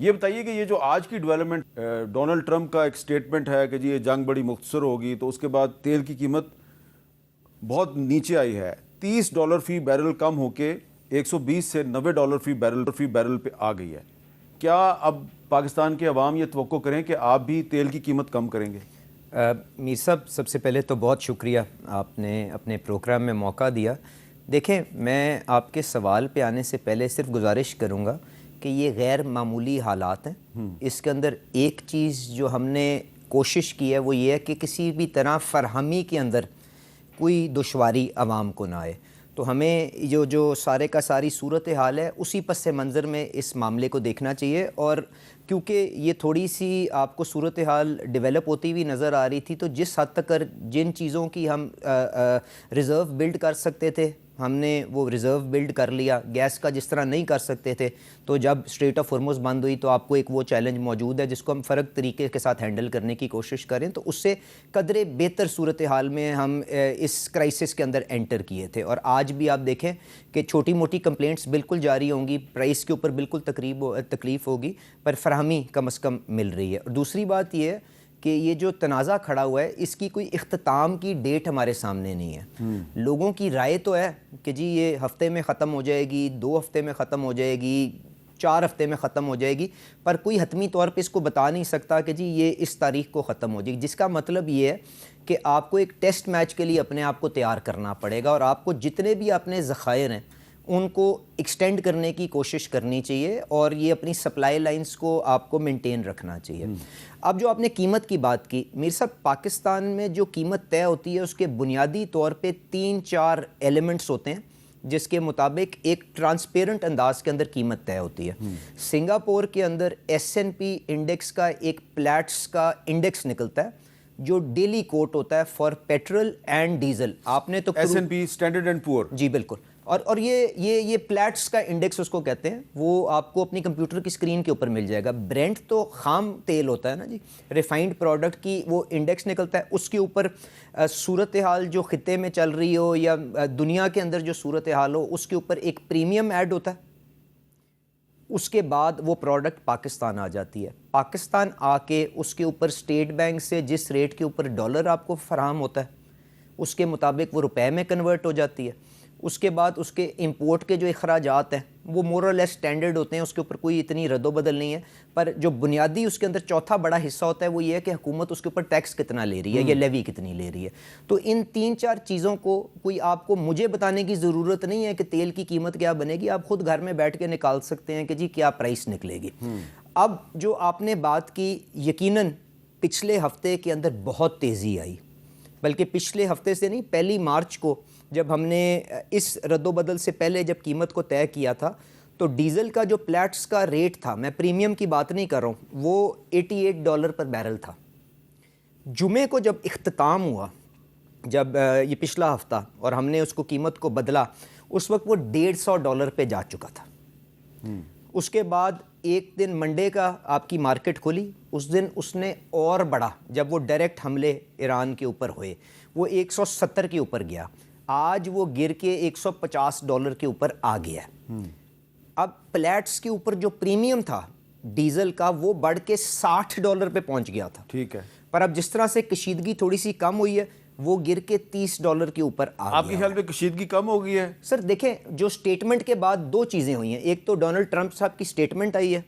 یہ بتائیے کہ یہ جو آج کی ڈیولپمنٹ، ڈونلڈ ٹرمپ کا ایک سٹیٹمنٹ ہے کہ جی یہ جنگ بڑی مختصر ہوگی، تو اس کے بعد تیل کی قیمت بہت نیچے آئی ہے، $30 فی بیرل کم ہو کے 120 سے $90 فی بیرل پہ آ گئی ہے. کیا اب پاکستان کے عوام یہ توقع کریں کہ آپ بھی تیل کی قیمت کم کریں گے؟ میر صاحب، سب سے پہلے تو بہت شکریہ، آپ نے اپنے پروگرام میں موقع دیا. دیکھیں، میں آپ کے سوال پہ آنے سے پہلے صرف گزارش کروں گا کہ یہ غیر معمولی حالات ہیں. اس کے اندر ایک چیز جو ہم نے کوشش کی ہے وہ یہ ہے کہ کسی بھی طرح فراہمی کے اندر کوئی دشواری عوام کو نہ آئے. تو ہمیں جو سارے کا ساری صورتحال ہے اسی پس منظر میں اس معاملے کو دیکھنا چاہیے. اور کیونکہ یہ تھوڑی سی آپ کو صورتحال ڈیولپ ہوتی ہوئی نظر آ رہی تھی، تو جس حد تک جن چیزوں کی ہم ریزرو بلڈ کر سکتے تھے ہم نے وہ ریزرو بلڈ کر لیا. گیس کا جس طرح نہیں کر سکتے تھے، تو جب اسٹریٹ آف ہرمز بند ہوئی تو آپ کو ایک وہ چیلنج موجود ہے جس کو ہم فرق طریقے کے ساتھ ہینڈل کرنے کی کوشش کریں، تو اس سے قدرے بہتر صورتحال میں ہم اس کرائسس کے اندر انٹر کیے تھے. اور آج بھی آپ دیکھیں کہ چھوٹی موٹی کمپلینٹس بالکل جاری ہوں گی، پرائس کے اوپر بالکل تکلیف ہوگی، پر فراہمی کم از کم مل رہی ہے. اور دوسری بات یہ ہے کہ یہ جو تنازع کھڑا ہوا ہے اس کی کوئی اختتام کی ڈیٹ ہمارے سامنے نہیں ہے. لوگوں کی رائے تو ہے کہ جی یہ ہفتے میں ختم ہو جائے گی، 2 ہفتے میں ختم ہو جائے گی، 4 ہفتے میں ختم ہو جائے گی، پر کوئی حتمی طور پہ اس کو بتا نہیں سکتا کہ جی یہ اس تاریخ کو ختم ہو جائے گی. جس کا مطلب یہ ہے کہ آپ کو ایک ٹیسٹ میچ کے لیے اپنے آپ کو تیار کرنا پڑے گا، اور آپ کو جتنے بھی اپنے ذخائر ہیں ان کو ایکسٹینڈ کرنے کی کوشش کرنی چاہیے، اور یہ اپنی سپلائی لائنز کو آپ کو مینٹین رکھنا چاہیے. اب جو آپ نے قیمت کی بات کی میر صاحب، پاکستان میں جو قیمت طے ہوتی ہے اس کے بنیادی طور پہ 3-4 ایلیمنٹس ہوتے ہیں جس کے مطابق ایک ٹرانسپیرنٹ انداز کے اندر قیمت طے ہوتی ہے. سنگاپور کے اندر S&P انڈیکس کا ایک پلیٹس کا انڈیکس نکلتا ہے جو ڈیلی کوٹ ہوتا ہے فار پیٹرول اینڈ ڈیزل. آپ نے تو S&P اسٹینڈرڈ اینڈ پور، جی بالکل، اور یہ پلیٹس کا انڈیکس اس کو کہتے ہیں، وہ آپ کو اپنی کمپیوٹر کی اسکرین کے اوپر مل جائے گا. برینٹ تو خام تیل ہوتا ہے نا جی، ریفائنڈ پروڈکٹ کی وہ انڈیکس نکلتا ہے، اس کے اوپر صورتحال جو خطے میں چل رہی ہو یا دنیا کے اندر جو صورتحال ہو اس کے اوپر ایک پریمیم ایڈ ہوتا ہے. اس کے بعد وہ پروڈکٹ پاکستان آ جاتی ہے. پاکستان آ کے اس کے اوپر اسٹیٹ بینک سے جس ریٹ کے اوپر ڈالر آپ کو فراہم ہوتا ہے اس کے مطابق وہ روپے میں کنورٹ ہو جاتی ہے. اس کے بعد اس کے امپورٹ کے جو اخراجات ہیں وہ مور اور لیس اسٹینڈرڈ ہوتے ہیں، اس کے اوپر کوئی اتنی رد و بدل نہیں ہے. پر جو بنیادی اس کے اندر چوتھا بڑا حصہ ہوتا ہے وہ یہ ہے کہ حکومت اس کے اوپر ٹیکس کتنا لے رہی ہے یا لیوی کتنی لے رہی ہے. تو ان 3-4 چیزوں کو کوئی آپ کو مجھے بتانے کی ضرورت نہیں ہے کہ تیل کی قیمت کیا بنے گی، آپ خود گھر میں بیٹھ کے نکال سکتے ہیں کہ جی کیا پرائس نکلے گی. اب جو آپ نے بات کی، یقیناً پچھلے ہفتے کے اندر بہت تیزی آئی، بلکہ پچھلے ہفتے سے نہیں، 1 مارچ کو جب ہم نے اس رد و بدل سے پہلے جب قیمت کو طے کیا تھا تو ڈیزل کا جو پلیٹس کا ریٹ تھا، میں پریمیم کی بات نہیں کر رہا ہوں، وہ $88 پر بیرل تھا. جمعے کو جب اختتام ہوا، جب یہ پچھلا ہفتہ، اور ہم نے اس کو قیمت کو بدلا، اس وقت وہ $150 پہ جا چکا تھا. اس کے بعد ایک دن منڈے کا آپ کی مارکیٹ کھلی، اس دن اس نے اور بڑھا جب وہ ڈائریکٹ حملے ایران کے اوپر ہوئے، وہ 170 کے اوپر گیا. آج وہ گر کے $150 کے اوپر آ گیا ہے. اب پلیٹس کے اوپر جو پریمیم تھا ڈیزل کا وہ بڑھ کے $60 پہ پہنچ گیا تھا. ٹھیک ہے، پر اب جس طرح سے کشیدگی تھوڑی سی کم ہوئی ہے وہ گر کے $30 کے اوپر آ گیا. آپ کے خیال میں کشیدگی کم ہو گئی ہے؟ سر دیکھیں، جو سٹیٹمنٹ کے بعد 2 چیزیں ہوئی ہیں، ایک تو ڈونلڈ ٹرمپ صاحب کی سٹیٹمنٹ آئی ہے،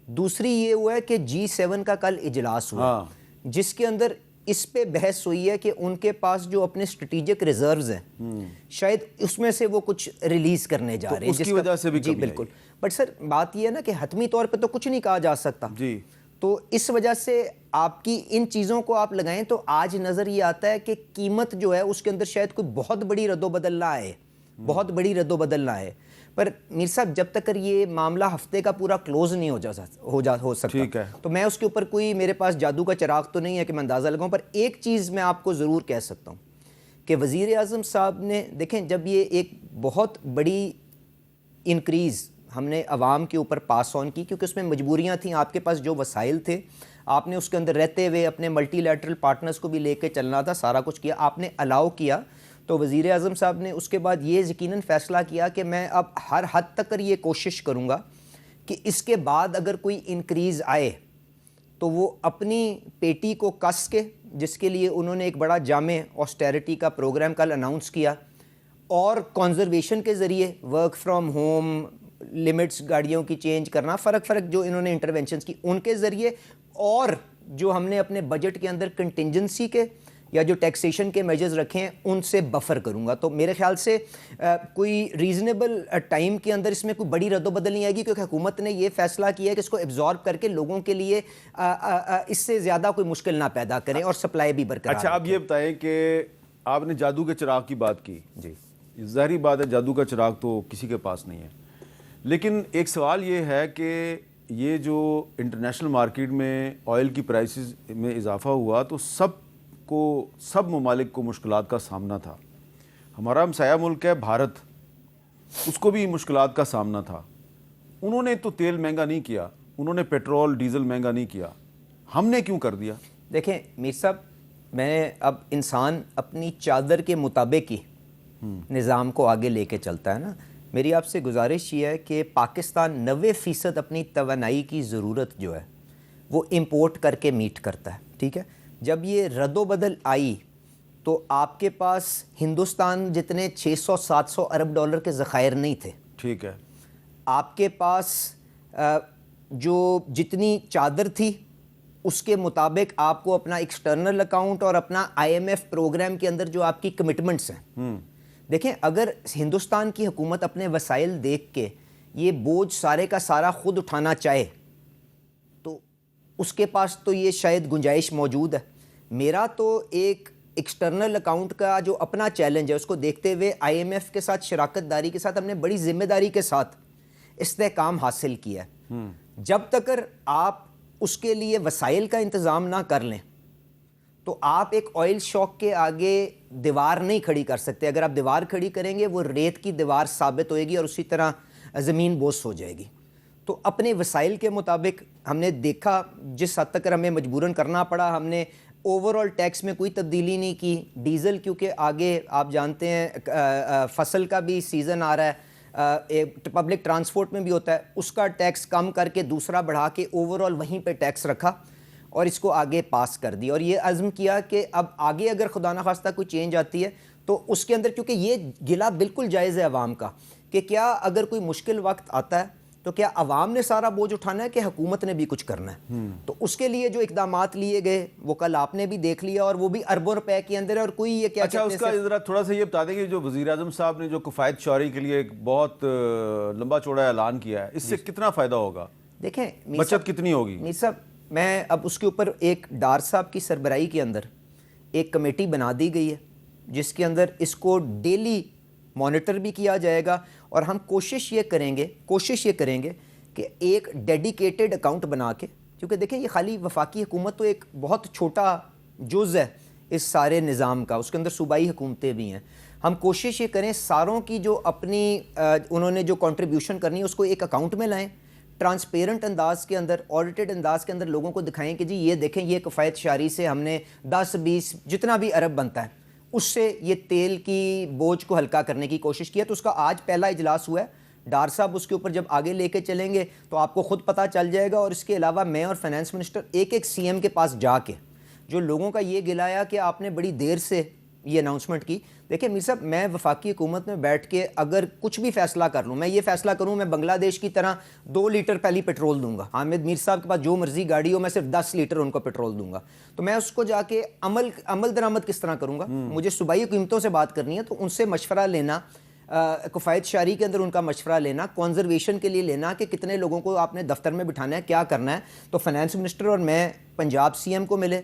دوسری یہ ہوا ہے کہ G7 کا کل اجلاس ہوا جس کے اندر اس پہ بحث ہوئی ہے کہ ان کے پاس جو اپنے اسٹریٹجک ریزروز ہیں شاید اس میں سے وہ کچھ ریلیز کرنے جا رہے ہیں، اس کی وجہ سے بھی جی بالکل. بٹ سر بات یہ ہے نا کہ حتمی طور پہ تو کچھ نہیں کہا جا سکتا جی. تو اس وجہ سے آپ کی ان چیزوں کو آپ لگائیں تو آج نظر یہ آتا ہے کہ قیمت جو ہے اس کے اندر شاید کوئی بہت بڑی رد و بدل نہ آئے، بہت بڑی رد و بدل نہ آئے. پر میر صاحب جب تک یہ معاملہ ہفتے کا پورا کلوز نہیں ہو سکتا تو میں اس کے اوپر کوئی، میرے پاس جادو کا چراغ تو نہیں ہے کہ میں اندازہ لگاؤں. پر ایک چیز میں آپ کو ضرور کہہ سکتا ہوں کہ وزیر اعظم صاحب نے، دیکھیں جب یہ ایک بہت بڑی انکریز ہم نے عوام کے اوپر پاس آن کی، کیونکہ اس میں مجبوریاں تھیں، آپ کے پاس جو وسائل تھے آپ نے اس کے اندر رہتے ہوئے اپنے ملٹی لیٹرل پارٹنرز کو بھی لے کے چلنا تھا، سارا کچھ کیا، آپ نے الاؤ کیا. تو وزیر اعظم صاحب نے اس کے بعد یہ یقیناً فیصلہ کیا کہ میں اب ہر حد تک یہ کوشش کروں گا کہ اس کے بعد اگر کوئی انکریز آئے تو وہ اپنی پیٹی کو کس کے، جس کے لیے انہوں نے ایک بڑا جامع آسٹیرٹی کا پروگرام کل اناؤنس کیا، اور کنزرویشن کے ذریعے ورک فرام ہوم، لمٹس گاڑیوں کی چینج کرنا، فرق جو انہوں نے انٹرونشنز کی ان کے ذریعے، اور جو ہم نے اپنے بجٹ کے اندر کنٹینجنسی کے یا جو ٹیکسیشن کے میجرز رکھے ہیں ان سے بفر کروں گا. تو میرے خیال سے کوئی ریزنیبل ٹائم کے اندر اس میں کوئی بڑی رد و بدل نہیں آئے گی، کیونکہ حکومت نے یہ فیصلہ کیا ہے کہ اس کو ایبزارب کر کے لوگوں کے لیے اس سے زیادہ کوئی مشکل نہ پیدا کریں اور سپلائی بھی برقرار. اچھا آپ یہ بتائیں کہ آپ نے جادو کے چراغ کی بات کی. جی ظاہری بات ہے جادو کا چراغ تو کسی کے پاس نہیں ہے، لیکن ایک سوال یہ ہے کہ یہ جو انٹرنیشنل مارکیٹ میں آئل کی پرائسز میں اضافہ ہوا تو سب ممالک کو مشکلات کا سامنا تھا. ہمارا ہمسایہ ملک ہے بھارت، اس کو بھی مشکلات کا سامنا تھا. انہوں نے تو تیل مہنگا نہیں کیا، انہوں نے پیٹرول ڈیزل مہنگا نہیں کیا، ہم نے کیوں کر دیا؟ دیکھیں میر صاحب، میں اب انسان اپنی چادر کے مطابق ہی نظام کو آگے لے کے چلتا ہے نا. میری آپ سے گزارش یہ ہے کہ پاکستان 90% اپنی توانائی کی ضرورت جو ہے وہ امپورٹ کر کے میٹ کرتا ہے. ٹھیک ہے، جب یہ رد و بدل آئی تو آپ کے پاس ہندوستان جتنے 600-700 ارب ڈالر کے ذخائر نہیں تھے. ٹھیک ہے، آپ کے پاس جو جتنی چادر تھی اس کے مطابق آپ کو اپنا ایکسٹرنل اکاؤنٹ اور اپنا IMF پروگرام کے اندر جو آپ کی کمٹمنٹس ہیں، دیکھیں اگر ہندوستان کی حکومت اپنے وسائل دیکھ کے یہ بوجھ سارے کا سارا خود اٹھانا چاہے تو اس کے پاس تو یہ شاید گنجائش موجود ہے. میرا تو ایک ایکسٹرنل اکاؤنٹ کا جو اپنا چیلنج ہے اس کو دیکھتے ہوئے IMF کے ساتھ شراکت داری کے ساتھ ہم نے بڑی ذمہ داری کے ساتھ استحکام حاصل کیا ہے. جب تک آپ اس کے لیے وسائل کا انتظام نہ کر لیں تو آپ ایک آئل شاک کے آگے دیوار نہیں کھڑی کر سکتے. اگر آپ دیوار کھڑی کریں گے وہ ریت کی دیوار ثابت ہوئے گی اور اسی طرح زمین بوس ہو جائے گی. تو اپنے وسائل کے مطابق ہم نے دیکھا، جس حد تک ہمیں مجبوراً کرنا پڑا ہم نے اوورال ٹیکس میں کوئی تبدیلی نہیں کی. ڈیزل کیونکہ آگے آپ جانتے ہیں فصل کا بھی سیزن آ رہا ہے، پبلک ٹرانسپورٹ میں بھی ہوتا ہے، اس کا ٹیکس کم کر کے دوسرا بڑھا کے اوورال وہیں پہ ٹیکس رکھا اور اس کو آگے پاس کر دی. اور یہ عزم کیا کہ اب آگے اگر خدا نخواستہ کوئی چینج آتی ہے تو اس کے اندر، کیونکہ یہ گلہ بالکل جائز ہے عوام کا کہ کیا اگر کوئی مشکل وقت آتا ہے تو کیا عوام نے سارا بوجھ اٹھانا ہے کہ حکومت نے بھی کچھ کرنا ہے. تو اس کے لیے جو اقدامات لیے گئے وہ کل آپ نے بھی دیکھ لیا، اور وہ بھی اربوں روپے کے اندر ہے. اور کوئی یہ کیا اچھا اس کا ذرا تھوڑا سا یہ بتا دیں کہ جو وزیر اعظم صاحب نے جو کفایت شعاری کے لیے ایک بہت لمبا چوڑا اعلان کیا ہے، اس سے کتنا فائدہ ہوگا؟ دیکھیں بچت کتنی ہوگی؟ میر صاحب، میں اب اس کے اوپر ایک ڈار صاحب کی سربراہی کے اندر ایک کمیٹی بنا دی گئی ہے جس کے اندر اس کو ڈیلی مانیٹر بھی کیا جائے گا. اور ہم کوشش یہ کریں گے کہ ایک ڈیڈیکیٹڈ اکاؤنٹ بنا کے، کیونکہ دیکھیں یہ خالی وفاقی حکومت تو ایک بہت چھوٹا جز ہے اس سارے نظام کا، اس کے اندر صوبائی حکومتیں بھی ہیں. ہم کوشش یہ کریں ساروں کی جو اپنی انہوں نے جو کنٹریبیوشن کرنی ہے اس کو ایک اکاؤنٹ میں لائیں، ٹرانسپیرنٹ انداز کے اندر، آڈیٹڈ انداز کے اندر لوگوں کو دکھائیں کہ جی یہ دیکھیں یہ کفایت شعاری سے ہم نے 10-20 جتنا بھی ارب بنتا ہے اس سے یہ تیل کی بوجھ کو ہلکا کرنے کی کوشش کیا. تو اس کا آج پہلا اجلاس ہوا ہے. ڈار صاحب اس کے اوپر جب آگے لے کے چلیں گے تو آپ کو خود پتہ چل جائے گا. اور اس کے علاوہ میں اور فائنانس منسٹر ایک CM کے پاس جا کے جو لوگوں کا یہ گلایا کہ آپ نے بڑی دیر سے یہ اناؤنسمنٹ کی. دیکھیں میر صاحب، میں وفاقی حکومت میں بیٹھ کے اگر کچھ بھی فیصلہ کر لوں، میں یہ فیصلہ کروں میں بنگلہ دیش کی طرح 2 لیٹر پہلی پیٹرول دوں گا، حامد میر صاحب کے پاس جو مرضی گاڑی ہو میں صرف 10 لیٹر ان کو پیٹرول دوں گا، تو میں اس کو جا کے عمل درآمد کس طرح کروں گا؟ مجھے صوبائی حکومتوں سے بات کرنی ہے تو ان سے مشورہ لینا، کفایت شعاری کے اندر ان کا مشورہ لینا، کنزرویشن کے لیے لینا کہ کتنے لوگوں کو آپ نے دفتر میں بٹھانا ہے، کیا کرنا ہے. تو فائنانس منسٹر اور میں پنجاب CM کو ملے،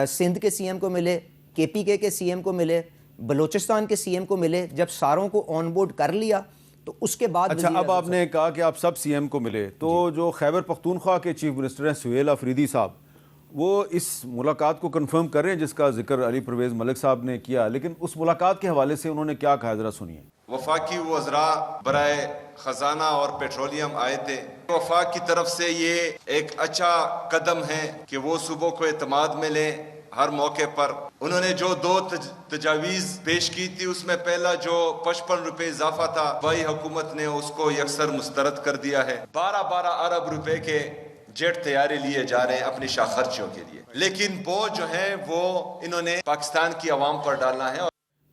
سندھ کے CM کو ملے، KPK کے CM کو ملے، بلوچستان کے CM کو ملے. جب ساروں کو آن بورڈ کر لیا تو اس کے بعد اچھا اب آپ نے کہا کہ آپ سب CM کو ملے، تو جو خیبر پختونخوا کے چیف منسٹر ہیں سہیل آفریدی صاحب، وہ اس ملاقات کو کنفرم کر رہے ہیں جس کا ذکر علی پرویز ملک صاحب نے کیا، لیکن اس ملاقات کے حوالے سے انہوں نے کیا کہا ذرا سنیے. وفاقی وزراء برائے خزانہ اور پیٹرولیم آئے تھے. وفاق کی طرف سے یہ ایک اچھا قدم ہے کہ وہ صوبوں کو اعتماد میں لیں ہر موقع پر انہوں نے جو 2 تجاویز پیش کی تھی، اس میں پہلا جو 55 روپے اضافہ تھا، وہی حکومت نے اس کو یکسر مسترد کر دیا ہے۔ 12 ارب روپے کے جیٹ طیارے لیے جا رہے ہیں اپنی شاہ خرچیوں کے لیے، لیکن بوجھ جو ہے وہ انہوں نے پاکستان کی عوام پر ڈالنا ہے۔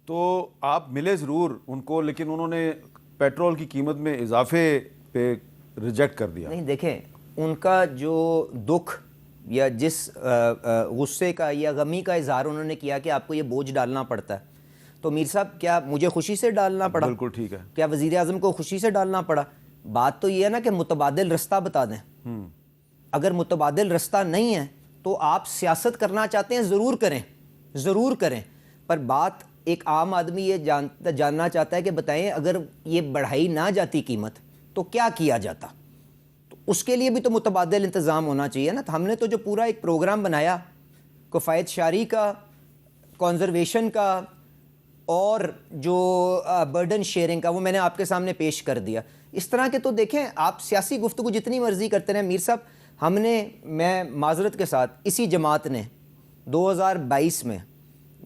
تو آپ ملے ضرور ان کو، لیکن انہوں نے پیٹرول کی قیمت میں اضافے پہ ریجیکٹ کر دیا۔ نہیں دیکھیں، ان کا جو دکھ یا جس غصے کا یا غمی کا اظہار انہوں نے کیا کہ آپ کو یہ بوجھ ڈالنا پڑتا ہے، تو میر صاحب کیا مجھے خوشی سے ڈالنا پڑا؟ بالکل ٹھیک ہے۔ کیا وزیر اعظم کو خوشی سے ڈالنا پڑا؟ بات تو یہ ہے نا کہ متبادل رستہ بتا دیں۔ اگر متبادل رستہ نہیں ہے تو آپ سیاست کرنا چاہتے ہیں ضرور کریں، پر بات ایک عام آدمی یہ جاننا چاہتا ہے کہ بتائیں اگر یہ بڑھائی نہ جاتی قیمت تو کیا کیا جاتا؟ تو اس کے لیے بھی تو متبادل انتظام ہونا چاہیے نا۔ ہم نے تو جو پورا ایک پروگرام بنایا کفایت شاری کا، کنزرویشن کا اور جو برڈن شیئرنگ کا، وہ میں نے آپ کے سامنے پیش کر دیا۔ اس طرح کے تو دیکھیں، آپ سیاسی گفتگو جتنی مرضی کرتے رہیں میر صاحب، میں معذرت کے ساتھ اسی جماعت نے 2022 میں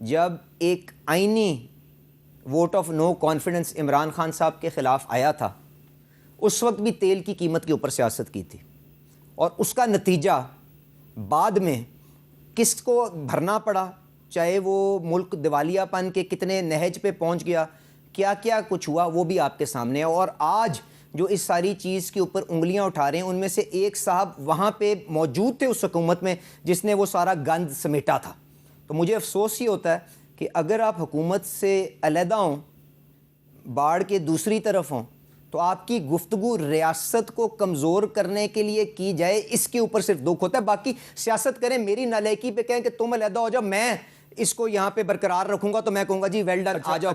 جب ایک آئینی vote of no confidence Imran Khan صاحب کے خلاف آیا تھا، اس وقت بھی تیل کی قیمت کے اوپر سیاست کی تھی، اور اس کا نتیجہ بعد میں کس کو بھرنا پڑا، چاہے وہ ملک دیوالیہ پن کے کتنے نہج پہ پہنچ گیا، کیا کیا کچھ ہوا، وہ بھی آپ کے سامنے ہے۔ اور آج جو اس ساری چیز کے اوپر انگلیاں اٹھا رہے ہیں، ان میں سے ایک صاحب وہاں پہ موجود تھے اس حکومت میں جس نے وہ سارا گند سمیٹا تھا۔ تو مجھے افسوس ہی ہوتا ہے کہ اگر آپ حکومت سے علیحدہ ہوں، باڑ کے دوسری طرف ہوں، تو آپ کی گفتگو ریاست کو کمزور کرنے کے لیے کی جائے، اس کے اوپر صرف دکھ ہوتا ہے۔ باقی سیاست کریں، میری نالائکی پہ کہیں کہ تم علیحدہ ہو جاؤ، میں اس کو یہاں پہ برقرار رکھوں گا، تو میں کہوں گا جی ویل ڈن، آ جاؤ